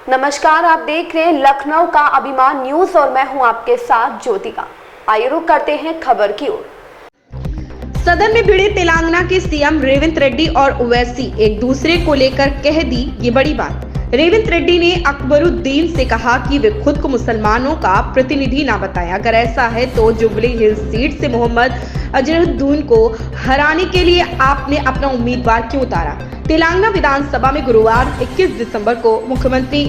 नमस्कार, आप देख रहे हैं लखनऊ का अभिमान न्यूज और मैं हूं आपके साथ ज्योतिका। आइए रुक करते हैं खबर की ओर। सदन में भिड़े तेलंगाना के सीएम रेवंत रेड्डी और ओवैसी एक दूसरे को लेकर कह दी ये बड़ी बात। रेवंत रेड्डी ने अकबरुद्दीन से कहा कि वे खुद को मुसलमानों का प्रतिनिधि ना बताएं। अगर ऐसा है तो जुबली हिल्स सीट से मोहम्मद अजहरुद्दीन को हराने के लिए आपने अपना उम्मीदवार क्यों उतारा। तेलंगाना विधानसभा में गुरुवार 21 दिसंबर को मुख्यमंत्री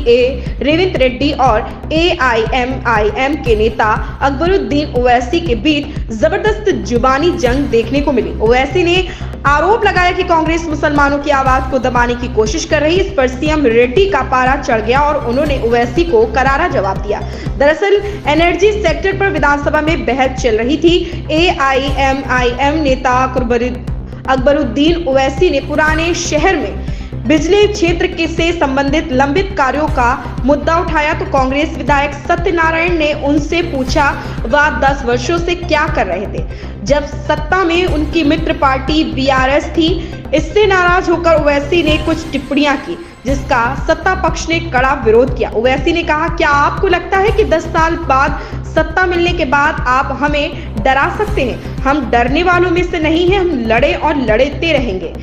रेवंत रेड्डी और AIMIM के नेता अकबरुद्दीन ओवैसी के बीच जबरदस्त जुबानी जंग देखने को मिली। ओवैसी ने आरोप लगाया कि कांग्रेस मुसलमानों की आवाज को दबाने की कोशिश कर रही। इस पर सीएम रेड्डी का पारा चढ़ गया और उन्होंने ओवैसी को करारा जवाब दिया। दरअसल एनर्जी सेक्टर पर विधानसभा में बहस चल रही थी। AIMIM नेता अकबरुद्दीन ओवैसी ने पुराने शहर में बिजली क्षेत्र से संबंधित लंबित कार्यों का मुद्दा उठाया तो कांग्रेस विधायक सत्यनारायण ने उनसे पूछा वह 10 वर्षों से क्या कर रहे थे जब सत्ता में उनकी मित्र पार्टी BRS थी। इससे नाराज होकर ओवैसी ने कुछ टिप्पणियां की जिसका सत्ता पक्ष ने कड़ा विरोध किया। ओवैसी ने कहा, क्या आपको लगता है कि 10 साल बाद सत्ता मिलने के बाद आप हमें डरा सकते हैं? हम डरने वालों में से नहीं हैं, हम लड़े और लड़ते रहेंगे।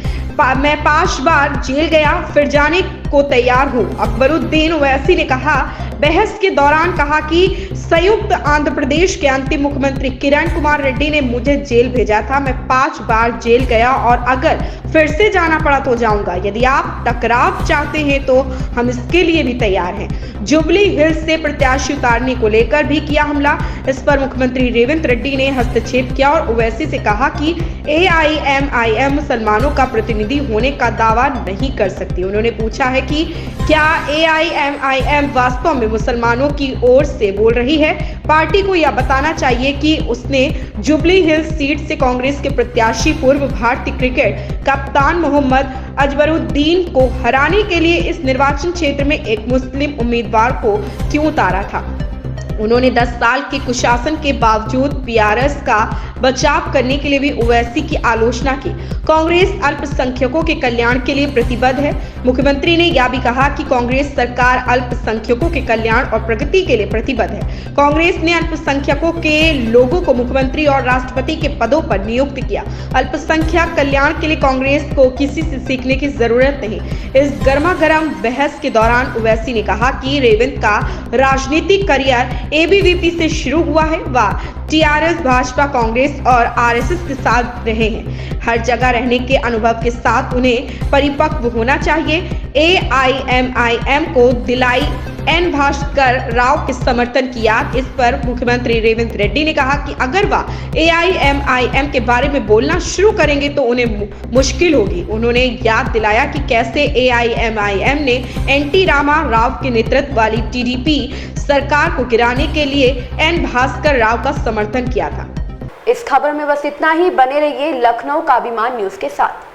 मैं 5 बार जेल गया, फिर जाने को तैयार हूं। अकबरुद्दीन ओवैसी ने कहा, बहस के दौरान कहा कि संयुक्त आंध्र प्रदेश के अंतिम मुख्यमंत्री किरण कुमार रेड्डी ने मुझे जेल भेजा था। मैं 5 बार जेल गया और अगर फिर से जाना पड़ा तो जाऊंगा। यदि आप टकराव चाहते हैं तो हम इसके लिए भी तैयार हैं। जुबली हिल्स से प्रत्याशी उतारने को लेकर भी किया हमला। इस पर मुख्यमंत्री रेवंत रेड्डी ने हस्तक्षेप किया और ओवैसी से कहा कि AIMIM मुसलमानों का प्रतिनिधि होने का दावा नहीं कर सकती। उन्होंने पूछा है कि क्या AIMIM वास्तव में मुसलमानों की ओर से बोल रही है। पार्टी को यह बताना चाहिए कि उसने जुबली हिल्स सीट से कांग्रेस के प्रत्याशी पूर्व भारतीय क्रिकेट कप्तान मोहम्मद अजहरुद्दीन को हराने के लिए इस निर्वाचन क्षेत्र में एक मुस्लिम उम्मीदवार को क्यों उतारा था। उन्होंने 10 साल के कुशासन के बावजूद BRS का बचाव करने के लिए भी ओवैसी की आलोचना की। कांग्रेस अल्पसंख्यकों के कल्याण के लिए प्रतिबद्ध है। मुख्यमंत्री ने यह भी कहा कि कांग्रेस सरकार अल्पसंख्यकों के कल्याण और प्रगति के लिए प्रतिबद्ध है। कांग्रेस ने अल्पसंख्यकों के लोगों को मुख्यमंत्री और राष्ट्रपति के पदों पर नियुक्त किया। अल्पसंख्यक कल्याण के लिए कांग्रेस को किसी से सीखने की जरूरत नहीं। इस गर्मागर्म बहस के दौरान ओवैसी ने कहा कि रेवंत का राजनीतिक करियर ABVP से शुरू हुआ है। वह TRS, भाजपा, कांग्रेस और RSS के साथ रहे हैं। हर जगह रहने के अनुभव के साथ उन्हें परिपक्व होना चाहिए। AIMIM को दिलाई N भास्कर राव के समर्थन की याद। इस पर मुख्यमंत्री रेवंत रेड्डी ने कहा कि अगर वह AIMIM के बारे में बोलना शुरू करेंगे तो उन्हें मुश्किल होगी। उन्होंने याद दिलाया कि कैसे AIMIM ने NT रामा राव के नेतृत्व वाली TDP सरकार को गिराने के लिए N भास्कर राव का समर्थन किया था। इस खबर में बस इतना ही। बने रहिए लखनऊ का अभिमान न्यूज के साथ।